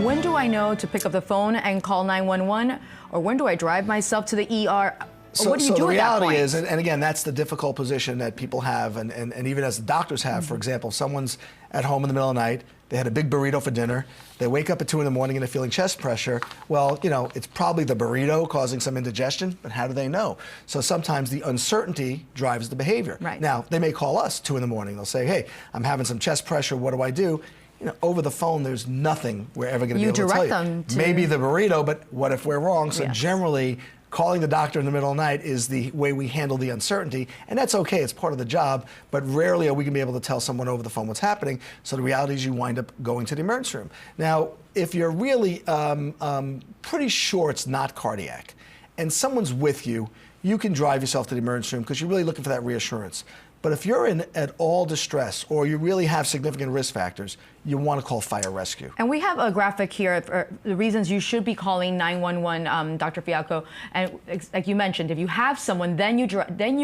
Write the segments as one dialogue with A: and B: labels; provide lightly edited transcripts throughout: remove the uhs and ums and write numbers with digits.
A: When do I know to pick up the phone and call 911? Or when do I drive myself to the ER? What do you do
B: the
A: at that
B: reality
A: point?
B: is, and again, that's the difficult position that people have, and even as the doctors have. For example, someone's at home in the middle of the night, they had a big burrito for dinner, they wake up at 2 in the morning and they're feeling chest pressure. Well, you know, it's probably the burrito causing some indigestion, but how do they know? So sometimes the uncertainty drives the behavior.
A: Right.
B: Now, they may call us 2 in the morning. They'll say, hey, I'm having some chest pressure, what do I do? You know, over the phone, there's nothing we're ever going to be able to tell you.
A: direct them to...
B: Maybe the burrito, but what if we're wrong? So
A: Yes.
B: generally, calling the doctor in the middle of the night is the way we handle the uncertainty, and that's okay, it's part of the job, but rarely are we going to be able to tell someone over the phone what's happening, so the reality is you wind up going to the emergency room. Now, if you're really pretty sure it's not cardiac, and someone's with you, you can drive yourself to the emergency room because you're really looking for that reassurance. But if you're in at all distress or you really have significant risk factors, you want to call fire rescue.
A: And we have a graphic here for the reasons you should be calling 911, Dr. Fialkow. And like you mentioned, if you have someone, then you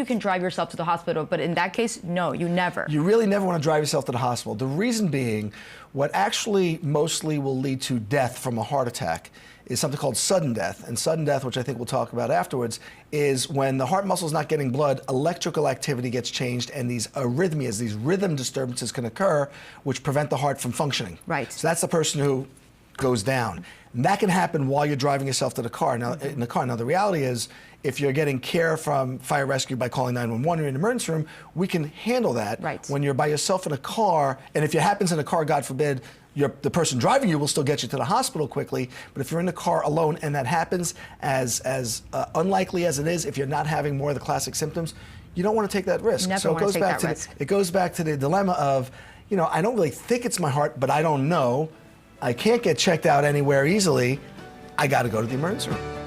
A: can drive yourself to the hospital. But in that case, no, you never.
B: You really never want to drive yourself to the hospital. The reason being, what actually mostly will lead to death from a heart attack is something called sudden death. And sudden death, which I think we'll talk about afterwards, is when the heart muscle is not getting blood, electrical activity gets changed, and these arrhythmias, these rhythm disturbances can occur, which prevent the heart from functioning.
A: Right.
B: So that's the person who goes down. And that can happen while you're driving yourself to the car. Now, in the car. Now, the reality is, if you're getting care from fire rescue by calling 911 or in the emergency room, we can handle that.
A: Right.
B: When you're by yourself in a car, and if it happens in a car, God forbid, the person driving you will still get you to the hospital quickly, but if you're in the car alone and that happens, as unlikely as it is, if you're not having more of the classic symptoms, you don't want to take that risk.
A: Never
B: so
A: want to take that risk.
B: It goes back to the dilemma of, you know, I don't really think it's my heart, but I don't know. I can't get checked out anywhere easily. I got to go to the emergency room.